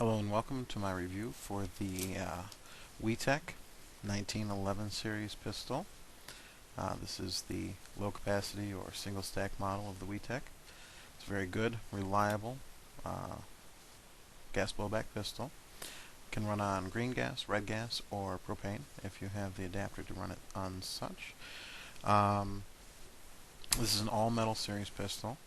Hello and welcome to my review for the WeTech 1911 series pistol. This is the low capacity or single stack model of the WeTech. It's a very good, reliable gas blowback pistol. Can run on green gas, red gas, or propane if you have the adapter to run it on such. This is an all metal series pistol.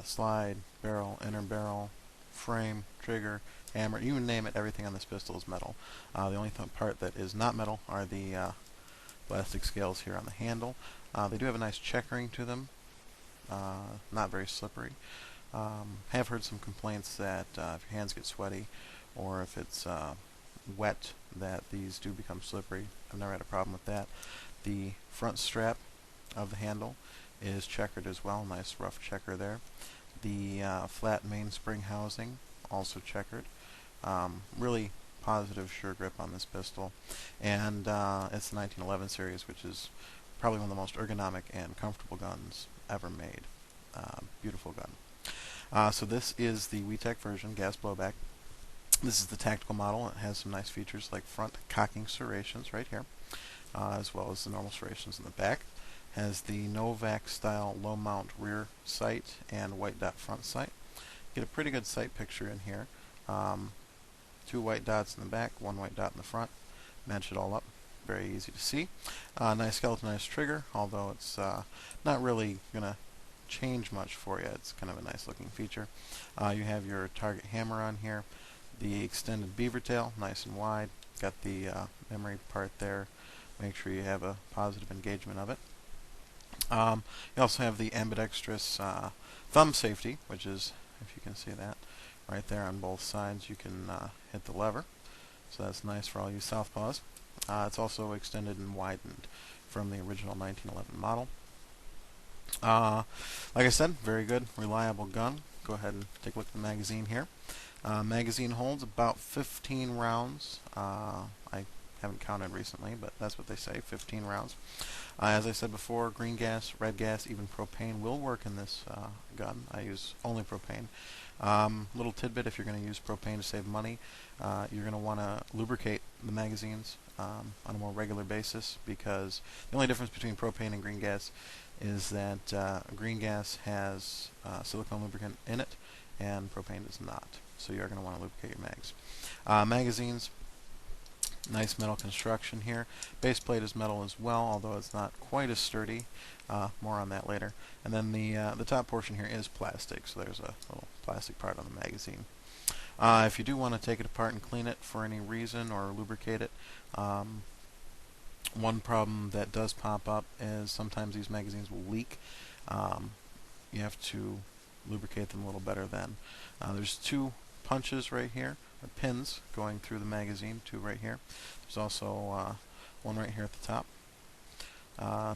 Slide, barrel, inner barrel, frame, trigger, hammer, you name it, everything on this pistol is metal. The only part that is not metal are the plastic scales here on the handle. They do have a nice checkering to them, not very slippery. Have heard some complaints that if your hands get sweaty or if it's wet that these do become slippery. I've never had a problem with that. The front strap of the handle is checkered as well, nice rough checker there. The flat mainspring housing, also checkered. Really positive sure grip on this pistol. And it's the 1911 series, which is probably one of the most ergonomic and comfortable guns ever made. Beautiful gun. So this is the WeTech version, gas blowback. This is the tactical model. It has some nice features like front cocking serrations right here, as well as the normal serrations in the back. Has the Novak style low mount rear sight and white dot front sight. Get a pretty good sight picture in here. 2 white dots in the back, 1 white dot in the front. Match it all up. Very easy to see. Nice skeletonized trigger, although it's not really going to change much for you. It's kind of a nice looking feature. You have your target hammer on here. The extended beaver tail, nice and wide. Got the memory part there. Make sure you have a positive engagement of it. You also have the ambidextrous thumb safety, which is, if you can see that, right there on both sides. You can hit the lever, so that's nice for all you southpaws. It's also extended and widened from the original 1911 model. Like I said, very good, reliable gun. Go ahead and take a look at the magazine here. Magazine holds about 15 rounds. I haven't counted recently, but that's what they say, 15 rounds. As I said before, green gas, red gas, even propane will work in this gun. I use only propane. Little tidbit, if you're going to use propane to save money, you're going to want to lubricate the magazines on a more regular basis, because the only difference between propane and green gas is that green gas has silicone lubricant in it and propane does not. So you're going to want to lubricate your mags. Magazines, nice metal construction here. Base plate is metal as well, although it's not quite as sturdy. More on that later. And then the top portion here is plastic, so there's a little plastic part on the magazine. If you do want to take it apart and clean it for any reason or lubricate it, one problem that does pop up is sometimes these magazines will leak. You have to lubricate them a little better then. There's 2 punches right here, or pins going through the magazine, 2 right here. There's also 1 right here at the top.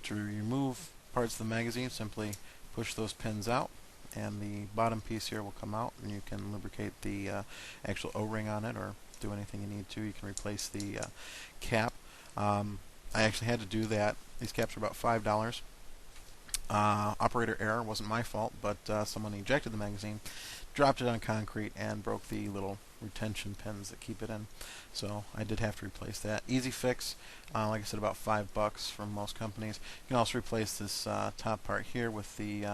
To remove parts of the magazine, simply push those pins out, and the bottom piece here will come out, and you can lubricate the actual O-ring on it, or do anything you need to. You can replace the cap. I actually had to do that. These caps are about $5. Operator error, wasn't my fault, but someone ejected the magazine, dropped it on concrete, and broke the little retention pins that keep it in. So I did have to replace that. Easy fix, like I said, about $5 from most companies. You can also replace this top part here with the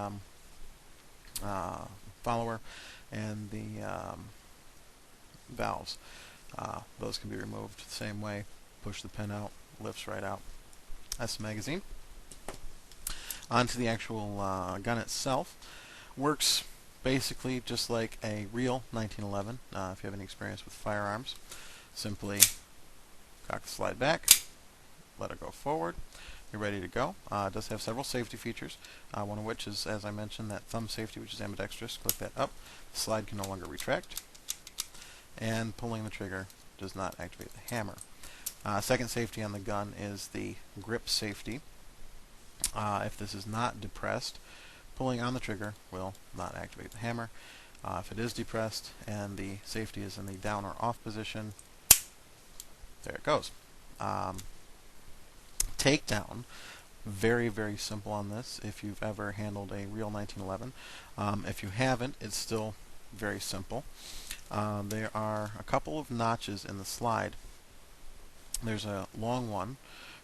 follower and the valves. Those can be removed the same way. Push the pin out, lifts right out. That's the magazine. Onto the actual gun itself. Works basically just like a real 1911. If you have any experience with firearms, simply cock the slide back, let it go forward. You're ready to go. It does have several safety features, one of which is, as I mentioned, that thumb safety, which is ambidextrous. Click that up. The slide can no longer retract, and pulling the trigger does not activate the hammer. Second safety on the gun is the grip safety. If this is not depressed, pulling on the trigger will not activate the hammer. If it is depressed and the safety is in the down or off position, there it goes. Takedown, very, very simple on this if you've ever handled a real 1911. If you haven't, it's still very simple. There are a couple of notches in the slide. There's a long one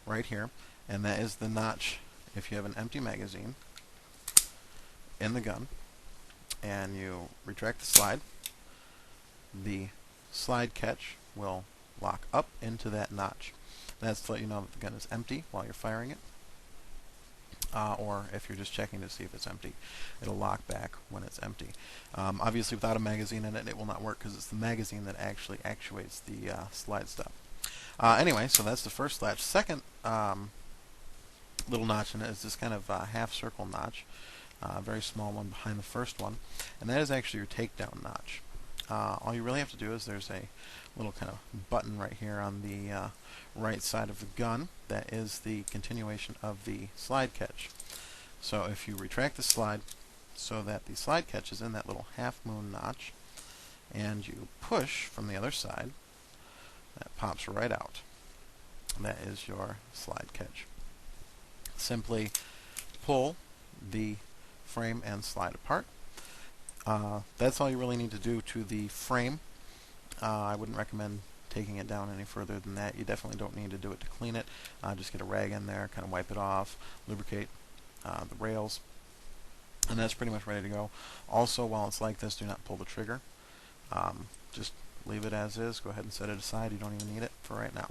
right here, and that is the notch if you have an empty magazine in the gun, and you retract the slide catch will lock up into that notch. That's to let you know that the gun is empty while you're firing it, or if you're just checking to see if it's empty, it'll lock back when it's empty. Obviously, without a magazine in it, it will not work because it's the magazine that actually actuates the slide stop. Anyway, so that's the first latch. Second little notch in it is this kind of half circle notch, a very small one behind the first one, and that is actually your takedown notch. All you really have to do is there's a little kind of button right here on the right side of the gun that is the continuation of the slide catch. So if you retract the slide so that the slide catch is in that little half moon notch, and you push from the other side, that pops right out. That is your slide catch. Simply pull the frame and slide apart. That's all you really need to do to the frame. I wouldn't recommend taking it down any further than that. You definitely don't need to do it to clean it. Just get a rag in there, kind of wipe it off, lubricate the rails, and that's pretty much ready to go. Also, while it's like this, do not pull the trigger. Just leave it as is. Go ahead and set it aside. You don't even need it for right now.